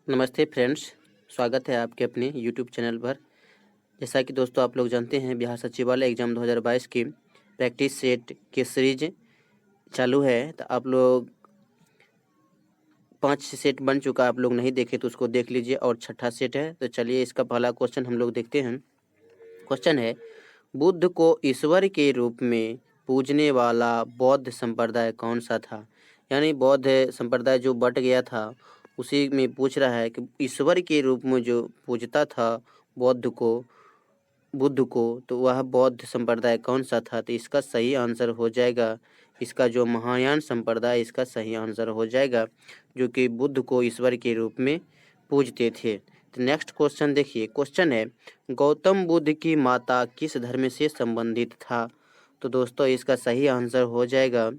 नमस्ते फ्रेंड्स, स्वागत है आपके अपने यूट्यूब चैनल पर। जैसा कि दोस्तों आप लोग जानते हैं, बिहार सचिवालय एग्ज़ाम 2022 की प्रैक्टिस सेट की सीरीज चालू है। तो आप लोग 5 सेट बन चुका, आप लोग नहीं देखे तो उसको देख लीजिए, और छठा सेट है। तो चलिए इसका पहला क्वेश्चन हम लोग देखते हैं। क्वेश्चन है, बुद्ध को ईश्वर के रूप में पूजने वाला बौद्ध संप्रदाय कौन सा था? यानी बौद्ध संप्रदाय जो बट गया था, उसी में पूछ रहा है कि ईश्वर के रूप में जो पूजता था बुद्ध को, तो वह बौद्ध संप्रदाय कौन सा था? तो इसका सही आंसर हो जाएगा, इसका जो महायान संप्रदाय, इसका सही आंसर हो जाएगा, जो कि बुद्ध को ईश्वर के रूप में पूजते थे। तो नेक्स्ट क्वेश्चन देखिए। क्वेश्चन है, गौतम बुद्ध की माता किस धर्म से संबंधित था? तो दोस्तों इसका सही आंसर हो जाएगा,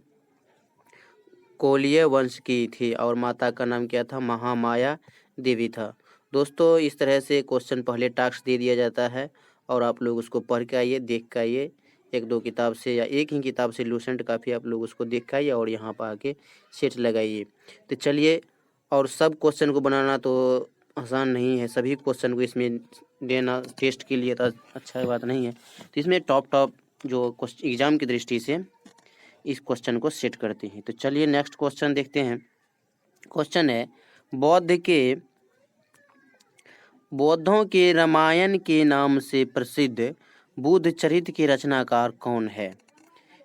कोलीय वंश की थी, और माता का नाम क्या था? महामाया देवी था। दोस्तों इस तरह से क्वेश्चन पहले टास्क दे दिया जाता है, और आप लोग उसको पढ़ के आइए, देख के आइए, एक दो किताब से या एक ही किताब से लूसेंट काफ़ी, आप लोग उसको देख के आइए और यहाँ पर आके सेट लगाइए। तो चलिए, और सब क्वेश्चन को बनाना तो आसान नहीं है, सभी क्वेश्चन को इसमें देना टेस्ट के लिए तो अच्छा बात नहीं है। तो इसमें टॉप जो एग्ज़ाम की दृष्टि से इस क्वेश्चन को सेट करते हैं। तो चलिए नेक्स्ट क्वेश्चन देखते हैं। क्वेश्चन है, बौद्धों के रामायण के नाम से प्रसिद्ध बुद्ध चरित्र के रचनाकार कौन है?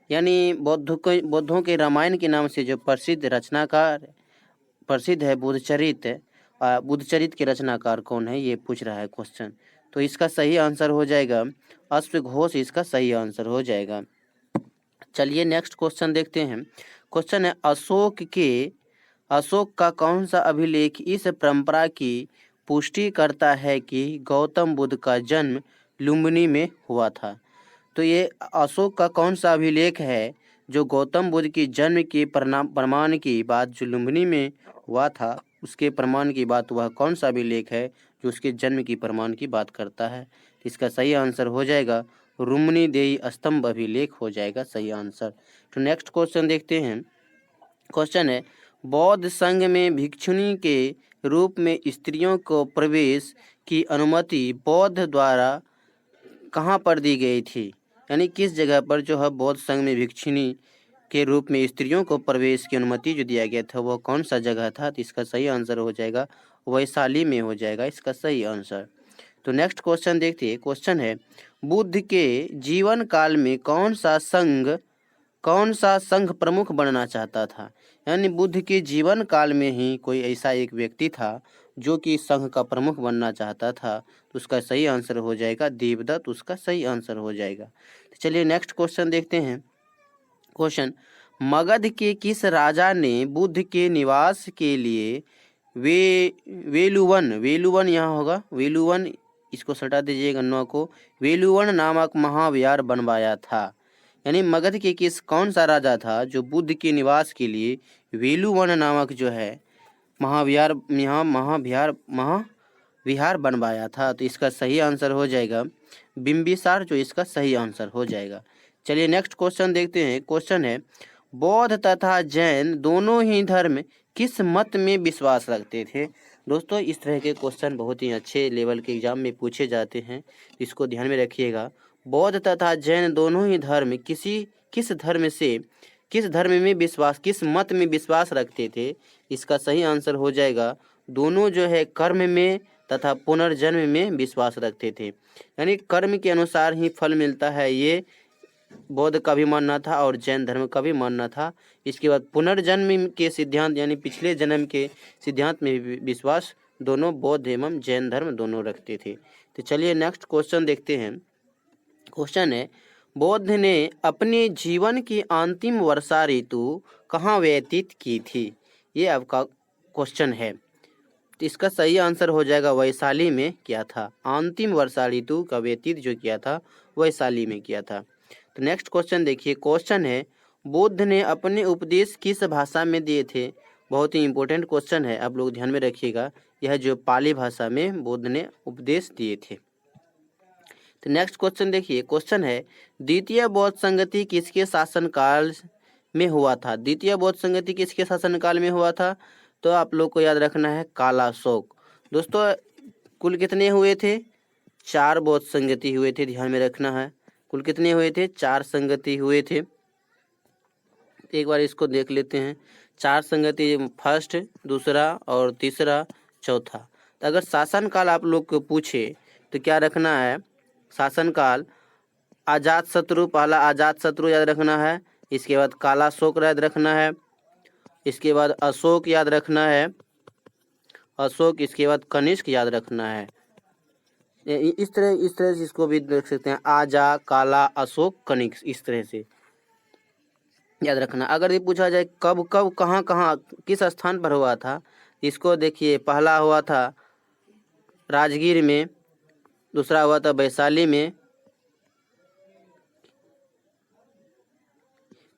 यानी बौद्धों के रामायण के नाम से जो प्रसिद्ध रचनाकार प्रसिद्ध है बुद्ध चरित्र के रचनाकार कौन है, ये पूछ रहा है क्वेश्चन। तो इसका सही आंसर हो जाएगा अश्वघोष, इसका सही आंसर हो जाएगा। चलिए नेक्स्ट क्वेश्चन देखते हैं। क्वेश्चन है, अशोक का कौन सा अभिलेख इस परंपरा की पुष्टि करता है कि गौतम बुद्ध का जन्म लुम्बिनी में हुआ था? तो ये अशोक का कौन सा अभिलेख है जो गौतम बुद्ध की जन्म के प्रमाण की बात जो लुम्बिनी में हुआ था, उसके प्रमाण की बात, वह कौन सा अभिलेख है जो उसके जन्म की प्रमाण की बात करता है? इसका सही आंसर हो जाएगा रुम्नी देई स्तंभ अभिलेख हो जाएगा सही आंसर। तो नेक्स्ट क्वेश्चन देखते हैं। क्वेश्चन है, बौद्ध संघ में भिक्षुणी के रूप में स्त्रियों को प्रवेश की अनुमति बौद्ध द्वारा कहाँ पर दी गई थी? यानी किस जगह पर जो है बौद्ध संघ में भिक्षुणी के रूप में स्त्रियों को प्रवेश की अनुमति जो दिया गया था, वह कौन सा जगह था? तो इसका सही आंसर हो जाएगा वैशाली में हो जाएगा इसका सही आंसर। तो नेक्स्ट क्वेश्चन देखते हैं। क्वेश्चन है, बुद्ध के जीवन काल में कौन सा संघ प्रमुख बनना चाहता था? यानी बुद्ध के जीवन काल में ही कोई ऐसा एक व्यक्ति था जो कि संघ का प्रमुख बनना चाहता था, तो उसका सही आंसर हो जाएगा देवदत्त, उसका सही आंसर हो जाएगा। तो चलिए नेक्स्ट क्वेश्चन देखते हैं। क्वेश्चन, मगध के किस राजा ने बुद्ध के निवास के लिए वेलुवन यहाँ होगा, वेलुवन, इसको सटा दीजिएगा नौ को, वेलुवन नामक महाविहार बनवाया था? यानी मगध के कौन सा राजा था जो बुद्ध के निवास के लिए वेलुवन नामक जो है महाविहार बनवाया था? तो इसका सही आंसर हो जाएगा बिंबिसार, जो इसका सही आंसर हो जाएगा। चलिए नेक्स्ट क्वेश्चन देखते हैं। क्वेश्चन है, बौद्ध तथा जैन दोनों ही धर्म किस मत में विश्वास रखते थे? दोस्तों इस तरह के क्वेश्चन बहुत ही अच्छे लेवल के एग्जाम में पूछे जाते हैं, इसको ध्यान में रखिएगा। बौद्ध तथा जैन दोनों ही धर्म किस मत में विश्वास रखते थे? इसका सही आंसर हो जाएगा दोनों जो है कर्म में तथा पुनर्जन्म में विश्वास रखते थे। यानी कर्म के अनुसार ही फल मिलता है, ये बौद्ध का भी मानना था और जैन धर्म का भी मानना था। इसके बाद पुनर्जन्म के सिद्धांत यानी पिछले जन्म के सिद्धांत में भी विश्वास दोनों बौद्ध एवं जैन धर्म दोनों रखते थे। तो चलिए नेक्स्ट क्वेश्चन देखते हैं। क्वेश्चन है, बौद्ध ने अपने जीवन की अंतिम वर्षा ऋतु कहाँ व्यतीत की थी? ये आपका क्वेश्चन है। तो इसका सही आंसर हो जाएगा वैशाली में किया था। अंतिम वर्षा ऋतु का व्यतीत जो किया था वैशाली में किया था। तो नेक्स्ट क्वेश्चन देखिए। क्वेश्चन है, बुद्ध ने अपने उपदेश किस भाषा में दिए थे? बहुत ही इंपॉर्टेंट क्वेश्चन है, आप लोग ध्यान में रखिएगा। यह जो पाली भाषा में बुद्ध ने उपदेश दिए थे। तो नेक्स्ट क्वेश्चन देखिए। क्वेश्चन है, द्वितीय बौद्ध संगति किसके शासनकाल में हुआ था? द्वितीय बौद्ध संगति किसके शासनकाल में हुआ था? तो आप लोग को याद रखना है कालाशोक। दोस्तों कुल कितने हुए थे? 4 बौद्ध संगति हुए थे, ध्यान में रखना है। कुल कितने हुए थे? 4 संगति हुए थे। एक बार इसको देख लेते हैं। 4 संगति, फर्स्ट, दूसरा और तीसरा, चौथा। तो अगर शासनकाल आप लोग को पूछे तो क्या रखना है? शासनकाल अजातशत्रु, पहला अजातशत्रु याद रखना है। इसके बाद कालाशोक याद रखना है। इसके बाद अशोक याद रखना है, अशोक। इसके बाद कनिष्क याद रखना है। इस तरह से इसको भी देख सकते हैं, आजा, काला, अशोक, कनिष्क, इस तरह से याद रखना। अगर ये पूछा जाए कब कब कहाँ कहाँ किस स्थान पर हुआ था, इसको देखिए, पहला हुआ था राजगीर में, दूसरा हुआ था वैशाली में,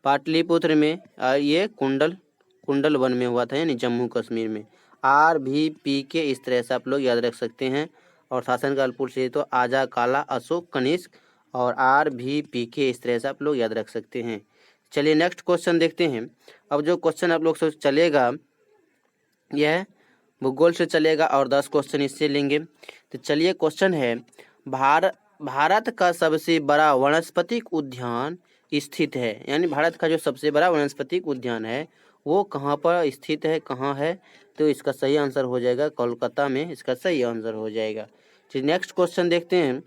पाटलिपुत्र में, और ये कुंडल वन में हुआ था, यानी जम्मू कश्मीर में। RVPK इस तरह से आप लोग याद रख सकते हैं। और शासनकाल पूछे तो आजा, काला, अशोक, कनिष्क और RVPK इस तरह से आप लोग याद रख सकते हैं। चलिए नेक्स्ट क्वेश्चन देखते हैं। अब जो क्वेश्चन आप लोग से चलेगा यह भूगोल से चलेगा और 10 क्वेश्चन इससे लेंगे। तो चलिए क्वेश्चन है, भारत का सबसे बड़ा वनस्पतिक उद्यान स्थित है, यानी भारत का जो सबसे बड़ा वनस्पतिक उद्यान है वो कहाँ पर स्थित है, कहाँ है? तो इसका सही आंसर हो जाएगा कोलकाता में, इसका सही आंसर हो जाएगा। तो नेक्स्ट क्वेश्चन देखते हैं।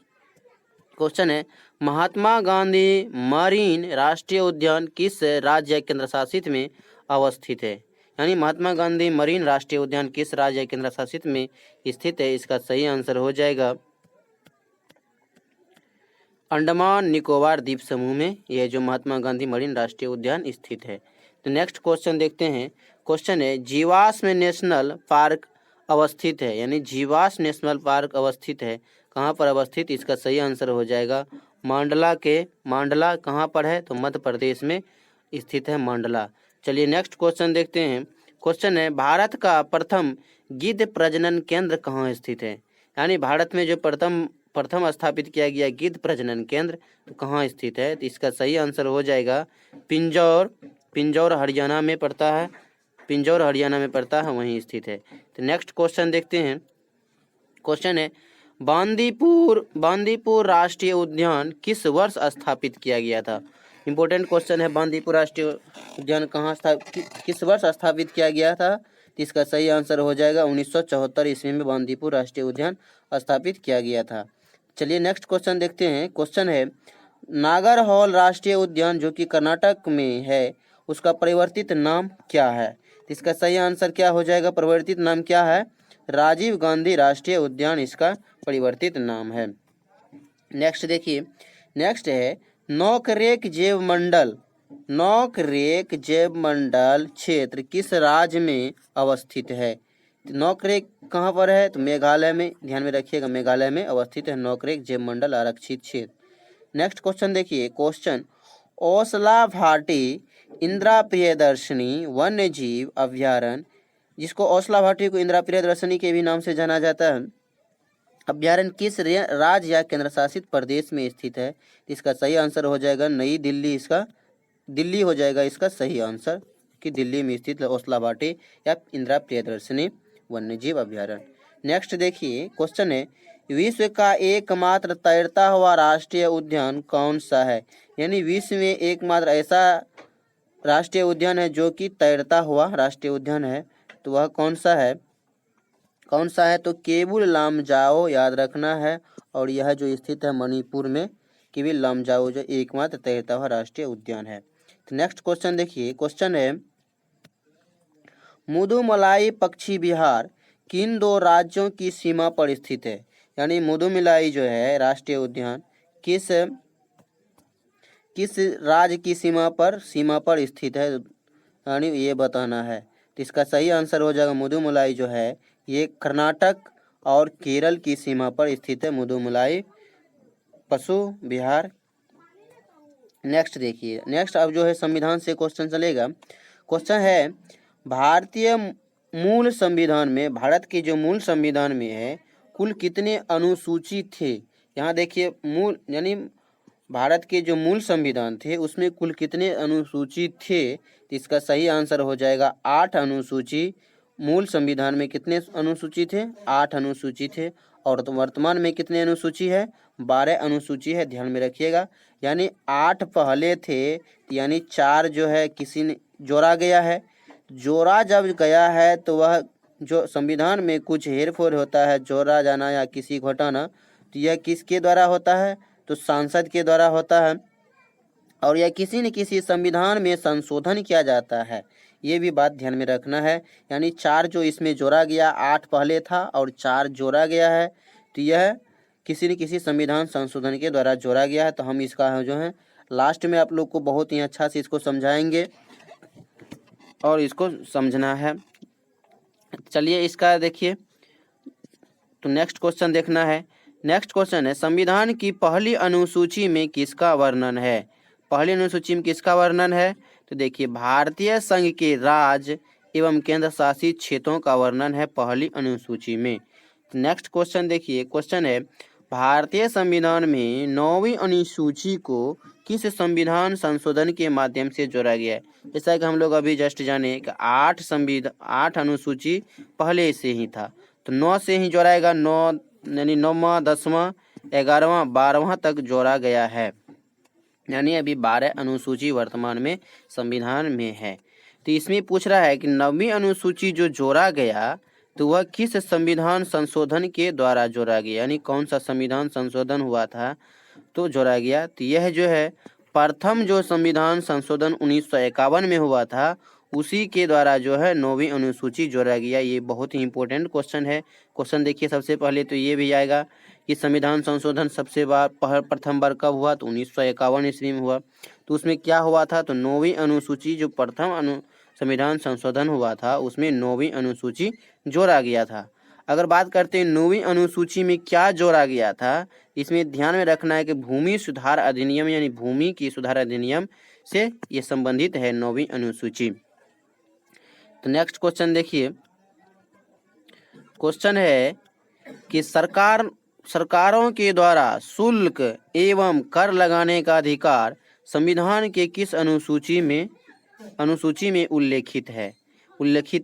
क्वेश्चन है, महात्मा गांधी मरीन राष्ट्रीय उद्यान किस राज्य या केंद्र शासित में अवस्थित है? यानी महात्मा गांधी मरीन राष्ट्रीय उद्यान किस राज्य या केंद्र शासित में स्थित है? इसका सही आंसर हो जाएगा अंडमान निकोबार द्वीप समूह में यह जो महात्मा गांधी मरीन राष्ट्रीय उद्यान स्थित है। तो नेक्स्ट क्वेश्चन देखते हैं। क्वेश्चन है, जीवाश्म नेशनल पार्क अवस्थित है, यानी जीवाश्म नेशनल पार्क अवस्थित है, कहाँ पर अवस्थित? इसका सही आंसर हो जाएगा मांडला कहाँ पर है? तो मध्य प्रदेश में स्थित है मांडला। चलिए नेक्स्ट क्वेश्चन देखते हैं। क्वेश्चन है, भारत का प्रथम गिद्ध प्रजनन केंद्र कहाँ स्थित है? यानी भारत में जो प्रथम स्थापित किया गया गिद्ध प्रजनन केंद्र तो कहाँ स्थित है? तो इसका सही आंसर हो जाएगा पिंजौर हरियाणा में पड़ता है, पिंजौर हरियाणा में पड़ता है, वहीं स्थित है। तो नेक्स्ट क्वेश्चन देखते हैं। क्वेश्चन है, बांदीपुर राष्ट्रीय उद्यान किस वर्ष स्थापित किया गया था? इंपॉर्टेंट क्वेश्चन है, बांदीपुर राष्ट्रीय उद्यान किस वर्ष स्थापित किया गया था? तो इसका सही आंसर हो जाएगा 1974 ईस्वी में बांदीपुर राष्ट्रीय उद्यान स्थापित किया गया था। चलिए नेक्स्ट क्वेश्चन देखते हैं। क्वेश्चन है, नागरहोल राष्ट्रीय उद्यान जो कि कर्नाटक में है उसका परिवर्तित नाम क्या है? तो इसका सही आंसर क्या हो जाएगा? परिवर्तित नाम क्या है? राजीव गांधी राष्ट्रीय उद्यान इसका परिवर्तित नाम है। नेक्स्ट देखिए, नेक्स्ट है, नौकरेक जैव मंडल क्षेत्र किस राज्य में अवस्थित है? नौकरेक कहाँ पर है? तो मेघालय में, ध्यान में रखिएगा, मेघालय में अवस्थित है नौकरेक जैव मंडल आरक्षित क्षेत्र। नेक्स्ट क्वेश्चन देखिए। क्वेश्चन, ओसला भाटी इंदिरा प्रियदर्शनी वन्य जीव अभ्यारण्य, जिसको ओसला भाटी को इंदिरा प्रियदर्शनी के भी नाम से जाना जाता है, अभ्यारण्य किस राज्य या केंद्र शासित प्रदेश में स्थित है? इसका सही आंसर हो जाएगा नई दिल्ली, इसका दिल्ली हो जाएगा इसका सही आंसर, कि दिल्ली में स्थित ओसला भाटी या इंदिरा प्रियदर्शनी वन्यजीव अभ्यारण्य। नेक्स्ट देखिए, क्वेश्चन है, विश्व का एकमात्र तैरता हुआ राष्ट्रीय उद्यान कौन सा है? यानी विश्व में एकमात्र ऐसा राष्ट्रीय उद्यान है जो कि तैरता हुआ राष्ट्रीय उद्यान है, तो वह कौन सा है? तो केबुल लामजाओ याद रखना है, और यह जो स्थित है मणिपुर में, केबुल लामजाओ जो एकमात्र तैरता हुआ राष्ट्रीय उद्यान है। तो नेक्स्ट क्वेश्चन देखिए। क्वेश्चन है, मुदुमलाई पक्षी विहार किन 2 राज्यों की सीमा पर स्थित है? यानी मुदुमलाई जो है राष्ट्रीय उद्यान किस राज्य की सीमा पर स्थित है, यानी ये बताना है। तो इसका सही आंसर हो जाएगा, मुदुमलाई जो है ये कर्नाटक और केरल की सीमा पर स्थित है मुदुमलाई पशु विहार। नेक्स्ट देखिए, नेक्स्ट अब जो है संविधान से क्वेश्चन चलेगा। क्वेश्चन है, भारतीय मूल संविधान में, भारत के जो मूल संविधान में है, कुल कितने अनुसूची थे? यहाँ देखिए, मूल यानी भारत के जो मूल संविधान थे उसमें कुल कितने अनुसूची थे? तो इसका सही आंसर हो जाएगा 8 अनुसूची मूल संविधान में कितने अनुसूची थे? 8 अनुसूची थे। और तो वर्तमान में कितने अनुसूची है? 12 अनुसूची है, ध्यान में रखिएगा। यानी 8 पहले थे, यानी 4 जो है किसी ने जोड़ा गया है। जोड़ा जब गया है तो वह जो संविधान में कुछ हेरफेर होता है, जोड़ा जाना या किसी घटाना, तो यह किसके द्वारा होता है? तो सांसद के द्वारा होता है। और यह किसी न किसी संविधान में संशोधन किया जाता है, ये भी बात ध्यान में रखना है। यानी 4 जो इसमें जोड़ा गया, 8 पहले था और 4 जोड़ा गया है, तो यह किसी न किसी संविधान संशोधन के द्वारा जोड़ा गया है। तो हम इसका जो है लास्ट में आप लोग को बहुत ही अच्छा से इसको समझाएंगे और इसको समझना है। चलिए इसका देखिए, तो नेक्स्ट क्वेश्चन देखना है। नेक्स्ट क्वेश्चन है, संविधान की पहली अनुसूची में किसका वर्णन है? पहली अनुसूची में किसका वर्णन है? तो देखिए, भारतीय संघ के राज्य एवं केंद्र शासित क्षेत्रों का वर्णन है पहली अनुसूची में। नेक्स्ट क्वेश्चन देखिए, क्वेश्चन है, भारतीय संविधान में 9वीं अनुसूची को किस संविधान संशोधन के माध्यम से जोड़ा गया है? जैसा कि हम लोग अभी जस्ट जाने कि 8 अनुसूची पहले से ही था, तो 9 से ही जोड़ाएगा। 9 यानी 9वां, 10वां, 11वां, 12वां तक जोड़ा गया है। यानी अभी 12 अनुसूची वर्तमान में संविधान में है। तो इसमें पूछ रहा है कि 9वीं अनुसूची जो जोड़ा गया तो वह किस संविधान संशोधन के द्वारा जोड़ा गया, यानी कौन सा संविधान संशोधन हुआ था तो जोड़ा गया? तो यह जो है प्रथम जो संविधान संशोधन 1951 में हुआ था, उसी के द्वारा जो है 9वीं अनुसूची जोड़ा गया। ये बहुत ही इंपॉर्टेंट क्वेश्चन है। क्वेश्चन देखिए, सबसे पहले तो ये भी आएगा कि संविधान संशोधन सबसे प्रथम बार कब हुआ? तो 1951 ईस्वी में हुआ। तो उसमें क्या हुआ था? तो 9वीं अनुसूची जो प्रथम संविधान संशोधन हुआ था, उसमें 9वीं अनुसूची जोड़ा गया था। अगर बात करते हैं 9वीं अनुसूची में क्या जोड़ा गया था, इसमें ध्यान में रखना है कि भूमि सुधार अधिनियम, यानी भूमि की सुधार अधिनियम से ये संबंधित है 9वीं अनुसूची। तो नेक्स्ट क्वेश्चन देखिए, क्वेश्चन है कि सरकारों के द्वारा शुल्क एवं कर लगाने का अधिकार संविधान के किस अनुसूची में उल्लेखित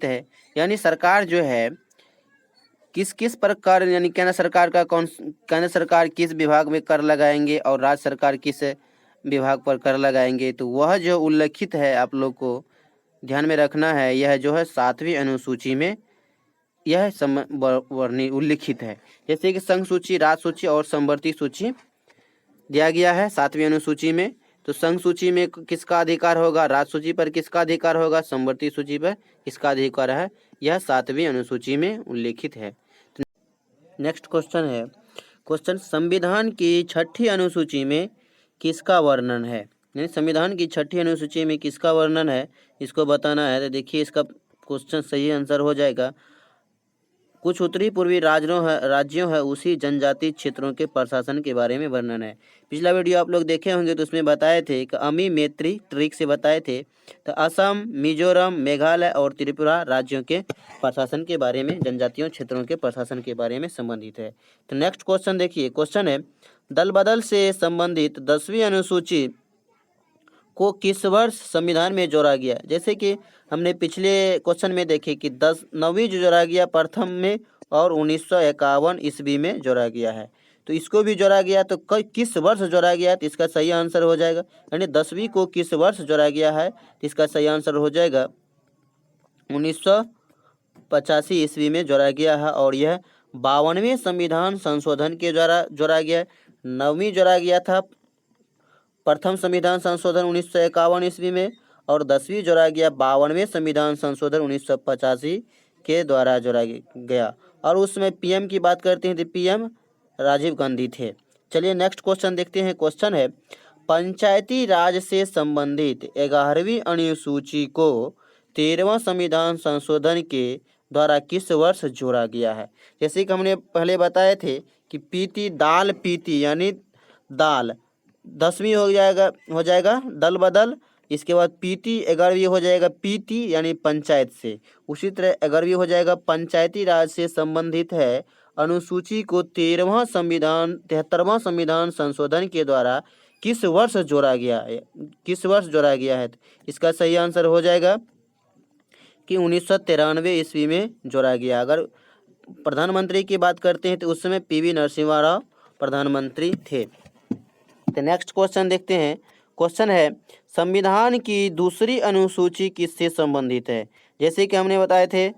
है? यानी सरकार जो है किस पर कर, यानी केंद्र सरकार किस विभाग में कर लगाएंगे और राज्य सरकार किस विभाग पर कर लगाएंगे, तो वह जो उल्लेखित है आप लोग को ध्यान में रखना है। यह जो है 7वीं अनुसूची में यह उल्लिखित है। जैसे कि संघ सूची, राज्य सूची और समवर्ती सूची दिया गया है 7वीं अनुसूची में। तो संघ सूची में किसका अधिकार होगा? राज्य सूची पर किसका अधिकार होगा? समवर्ती सूची पर किसका अधिकार है? यह 7वीं अनुसूची में उल्लेखित है। नेक्स्ट क्वेश्चन है, क्वेश्चन, संविधान की 6ठी अनुसूची में किसका वर्णन है? यानी संविधान की 6ठी अनुसूची में किसका वर्णन है, इसको बताना है। तो देखिए, इसका क्वेश्चन सही आंसर हो जाएगा, कुछ उत्तरी पूर्वी राज्यों है उसी जनजाति क्षेत्रों के प्रशासन के बारे में वर्णन है। पिछला वीडियो आप लोग देखे होंगे तो उसमें बताए थे कि अमी मैत्री ट्रिक से बताए थे। तो असम, मिजोरम, मेघालय और त्रिपुरा राज्यों के प्रशासन के बारे में, जनजातियों क्षेत्रों के प्रशासन के बारे में संबंधित है। तो नेक्स्ट क्वेश्चन देखिए, क्वेश्चन है, दल बदल से संबंधित 10वीं अनुसूची को किस वर्ष संविधान में जोड़ा गया? जैसे कि हमने पिछले क्वेश्चन में देखे कि 9वीं जो जोड़ा गया प्रथम में और 1951 ईस्वी में जोड़ा गया है, तो इसको भी जोड़ा गया। तो किस वर्ष जोड़ा गया है, तो इसका सही आंसर हो जाएगा, यानी 10वीं को किस वर्ष जोड़ा गया है, तो इसका सही आंसर हो जाएगा 1985 ईस्वी में जोड़ा गया है। और यह 52वें संविधान संशोधन के द्वारा जोड़ा गया है। 9वीं जोड़ा गया था प्रथम संविधान संशोधन 1951 ईस्वी में, और 10वीं जोड़ा गया 52वें संविधान संशोधन 1985 के द्वारा जोड़ा गया। और उसमें पीएम की बात करते हैं तो पीएम राजीव गांधी थे। चलिए नेक्स्ट क्वेश्चन देखते हैं। क्वेश्चन है, पंचायती राज से संबंधित 11वीं अनुसूची को 13वां संविधान संशोधन के द्वारा किस वर्ष जोड़ा गया है? जैसे कि हमने पहले बताए थे कि पीती दाल पीती, यानी दाल 10वीं हो जाएगा दल बदल, इसके बाद पीटी 11वीं हो जाएगा पीटी, यानी पंचायत से। उसी तरह 11वीं हो जाएगा पंचायती राज से संबंधित है अनुसूची को 73वां संविधान संशोधन के द्वारा किस वर्ष जोड़ा गया है? इसका सही आंसर हो जाएगा कि 1993 ईस्वी में जोड़ा गया। अगर प्रधानमंत्री की बात करते हैं तो उस समय पीवी नरसिम्हा राव प्रधानमंत्री थे। तो नेक्स्ट क्वेश्चन देखते हैं। क्वेश्चन है, संविधान की दूसरी अनुसूची किससे संबंधित है? जैसे कि हमने बताए थे,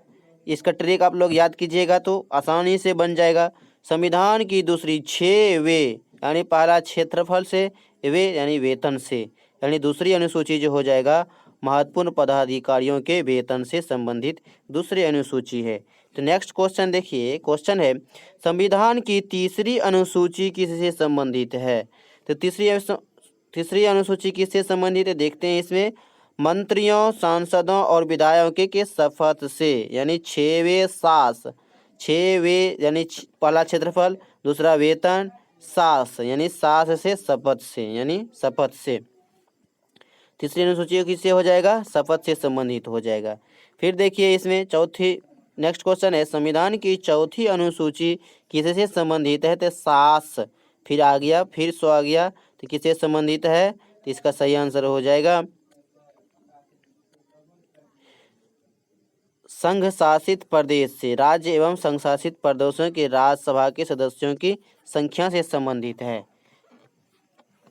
इसका ट्रिक आप लोग याद कीजिएगा तो आसानी से बन जाएगा। संविधान की दूसरी 6 वे, यानी पहला क्षेत्रफल से, वे यानी वेतन से, यानी दूसरी अनुसूची जो हो जाएगा महत्वपूर्ण पदाधिकारियों के वेतन से संबंधित दूसरी अनुसूची है। तो नेक्स्ट क्वेश्चन देखिए, क्वेश्चन है, संविधान की तीसरी अनुसूची किससे संबंधित है? तो तीसरी अनुसूची किससे संबंधित है देखते हैं। इसमें मंत्रियों, सांसदों और विधायकों के शपथ से, यानी 6वें सास, 6वें यानी पहला क्षेत्रफल, दूसरा वेतन, सास यानी सास से, शपथ से यानी शपथ से। तीसरी अनुसूची किससे हो जाएगा? शपथ से संबंधित हो जाएगा। फिर देखिए इसमें चौथी, नेक्स्ट क्वेश्चन है, संविधान की चौथी अनुसूची किससे संबंधित है? तो सास, फिर आ गया, फिर सो आ गया, तो किससे संबंधित है? तो इसका सही आंसर हो जाएगा संघ शासित प्रदेश से, राज्य एवं संघ शासित प्रदेशों के राज्यसभा के सदस्यों की संख्या से संबंधित है,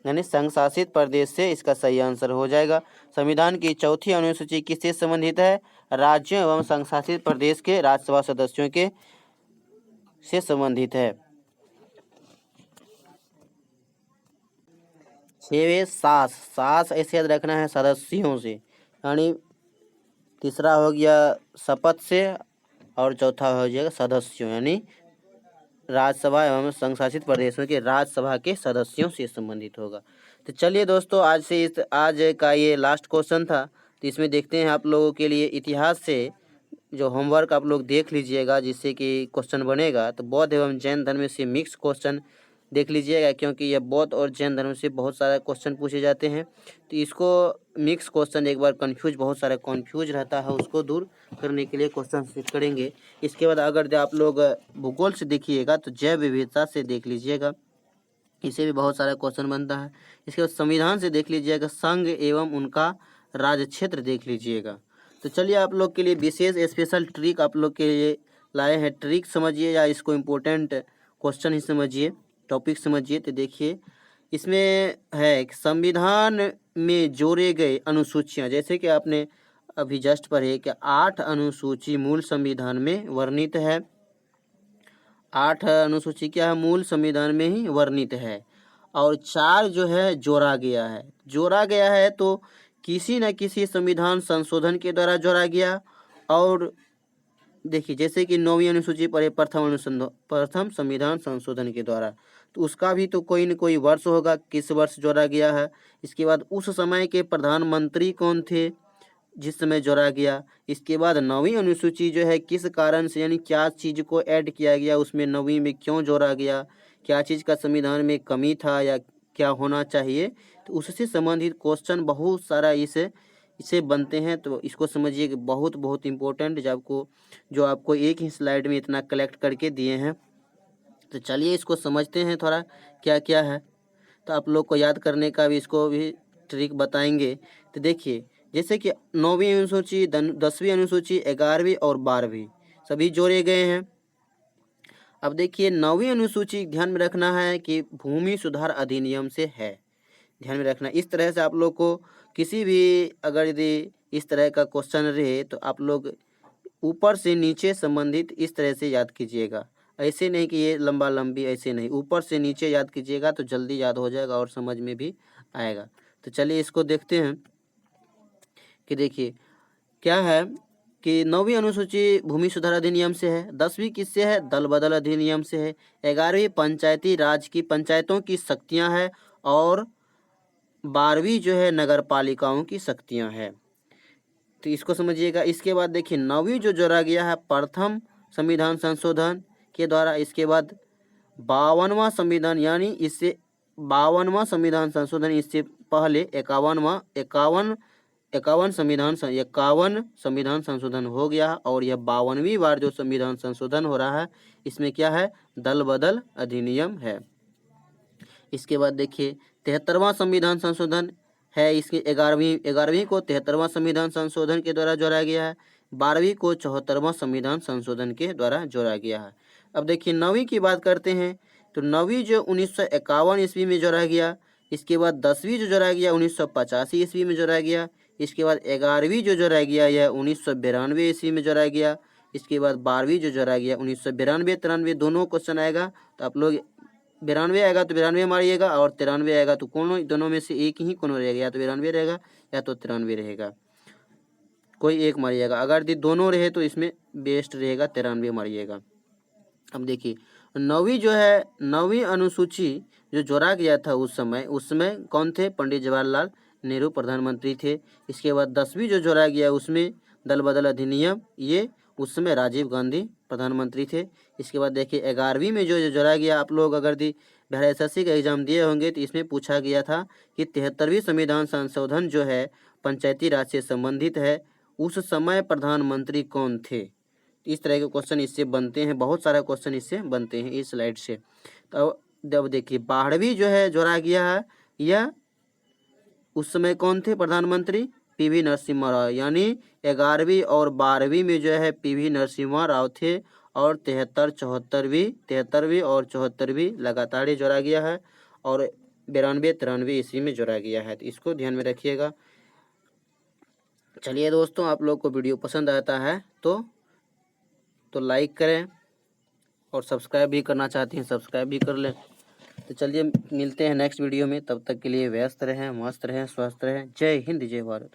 यानी संघ शासित प्रदेश से इसका सही आंसर हो जाएगा। संविधान की चौथी अनुसूची किससे संबंधित है? राज्यों एवं संघ शासित प्रदेश के राज्यसभा सदस्यों के से संबंधित है। 6वें सास, सास ऐसे याद रखना है सदस्यों से, यानी तीसरा हो गया शपथ से और चौथा हो जाएगा सदस्यों, यानी राज्यसभा एवं संघ शासित प्रदेशों के राज्यसभा के सदस्यों से संबंधित होगा। तो चलिए दोस्तों, आज का ये लास्ट क्वेश्चन था। तो इसमें देखते हैं आप लोगों के लिए इतिहास से जो होमवर्क आप लोग देख लीजिएगा, जिससे कि क्वेश्चन बनेगा। तो बौद्ध एवं जैन धर्म से मिक्स क्वेश्चन देख लीजिएगा, क्योंकि ये बौद्ध और जैन धर्म से बहुत सारे क्वेश्चन पूछे जाते हैं। तो इसको मिक्स क्वेश्चन, एक बार बहुत सारा कन्फ्यूज रहता है, उसको दूर करने के लिए क्वेश्चन सेट करेंगे। इसके बाद अगर आप लोग भूगोल से देखिएगा तो जैव विविधता से देख लीजिएगा, इसे भी बहुत सारा क्वेश्चन बनता है। इसके बाद संविधान से देख लीजिएगा, संघ एवं उनका राज्य क्षेत्र देख लीजिएगा। तो चलिए आप लोग के लिए विशेष स्पेशल ट्रिक आप लोग के लिए लाए हैं। ट्रिक समझिए या इसको इम्पोर्टेंट क्वेश्चन ही समझिए, टॉपिक समझिए। तो देखिए इसमें है कि संविधान में जोड़े गए अनुसूचियां, जैसे कि आपने अभी जस्ट पढ़े कि 8 अनुसूची मूल संविधान में वर्णित है। 8 अनुसूची क्या है? मूल संविधान में ही वर्णित है। और 4 जो है जोड़ा गया है। जोड़ा गया है तो किसी न किसी संविधान संशोधन के द्वारा जोड़ा गया। और देखिए जैसे कि 9वीं अनुसूची पर प्रथम संविधान संशोधन के द्वारा, तो उसका भी तो कोई न कोई वर्ष होगा, किस वर्ष जोड़ा गया है। इसके बाद उस समय के प्रधानमंत्री कौन थे जिस समय जोड़ा गया। इसके बाद 9वीं अनुसूची जो है किस कारण से, यानी क्या चीज़ को ऐड किया गया उसमें, 9वीं में क्यों जोड़ा गया, क्या चीज़ का संविधान में कमी था या क्या होना चाहिए। तो उससे संबंधित क्वेश्चन बहुत सारा इसे बनते हैं। तो इसको समझिए कि बहुत बहुत इम्पोर्टेंट जो आपको एक ही स्लाइड में इतना कलेक्ट करके दिए हैं। तो चलिए इसको समझते हैं थोड़ा क्या क्या है। तो आप लोग को याद करने का भी इसको भी ट्रिक बताएंगे। तो देखिए जैसे कि 9वीं अनुसूची, 10वीं अनुसूची, 11वीं और 12वीं सभी जोड़े गए हैं। अब देखिए 9वीं अनुसूची ध्यान में रखना है कि भूमि सुधार अधिनियम से है, ध्यान में रखना। इस तरह से आप लोग को किसी भी अगर यदि इस तरह का क्वेश्चन रहे तो आप लोग ऊपर से नीचे संबंधित इस तरह से याद कीजिएगा। ऐसे नहीं कि ये लंबा लंबी, ऐसे नहीं, ऊपर से नीचे याद कीजिएगा तो जल्दी याद हो जाएगा और समझ में भी आएगा। तो चलिए इसको देखते हैं कि देखिए क्या है कि 9वीं अनुसूची भूमि सुधार अधिनियम से है, 10वीं किससे है? दल बदल अधिनियम से है, 11वीं पंचायती राज की पंचायतों की शक्तियां है और 12वीं जो है नगर पालिकाओं की शक्तियां है। तो इसको समझिएगा। इसके बाद देखिए 9वीं जो जोड़ा गया है प्रथम संविधान संशोधन के द्वारा। इसके बाद 52वां संविधान, यानी इससे 52वां संविधान संशोधन, इससे पहले 51 संविधान संशोधन हो गया। और यह 52वीं बार जो संविधान संशोधन हो रहा है, इसमें क्या है? दल बदल अधिनियम है। इसके बाद देखिए 73वां संविधान संशोधन है। इसके 11वीं को 73वां संविधान संशोधन के द्वारा जोड़ा गया है। 12वीं को 74वां संविधान संशोधन के द्वारा जोड़ा गया है। अब देखिए 9वीं की बात करते हैं तो 9वीं जो 1951 ईस्वी में जोड़ा गया। इसके बाद 10वीं जो जोड़ा गया 1985 ईस्वी में जोड़ा गया। इसके बाद 11वीं जो जोड़ा गया यह 1992 ईस्वी में जोड़ा गया। इसके बाद 12वीं जो जोड़ा गया 1992 93 दोनों क्वेश्चन आएगा तो आप लोग 92 आएगा तो 92 मारिएगा और 93 आएगा तो दोनों में से एक ही कोनो रहेगा, या तो 92 रहेगा या तो 93 रहेगा, कोई एक मारिएगा। अगर दोनों रहे तो इसमें बेस्ट रहेगा 93 मारिएगा। अब देखिए 9वीं जो है 9वीं अनुसूची जो जोड़ा गया था उसमें कौन थे? पंडित जवाहरलाल नेहरू प्रधानमंत्री थे। इसके बाद 10वीं जो जोड़ा गया उसमें दल बदल अधिनियम, ये उस समय राजीव गांधी प्रधानमंत्री थे। इसके बाद देखिए 11वीं में जो जोड़ा गया, आप लोग अगर बिहार एसएससी का एग्जाम दिए होंगे तो इसमें पूछा गया था कि 73वीं संविधान संशोधन जो है पंचायती राज से संबंधित है, उस समय प्रधानमंत्री कौन थे? इस तरह के क्वेश्चन इससे बनते हैं, बहुत सारे क्वेश्चन इससे बनते हैं इस स्लाइड से। तो अब देखिए 12वीं जो है जोड़ा गया है, यह उस समय कौन थे प्रधानमंत्री? पीवी नरसिम्हा राव, यानी 11वीं और 12वीं में जो है पीवी नरसिम्हा राव थे। और 73वीं और 74वीं लगातार जोड़ा गया है और 92 93 ईस्वी में जोड़ा गया है, तो इसको ध्यान में रखिएगा। चलिए दोस्तों, आप लोग को वीडियो पसंद आता है तो लाइक करें और सब्सक्राइब भी करना चाहते हैं सब्सक्राइब भी कर लें। तो चलिए मिलते हैं नेक्स्ट वीडियो में, तब तक के लिए व्यस्त रहें, मस्त रहें, स्वस्थ रहें। जय हिंद, जय भारत।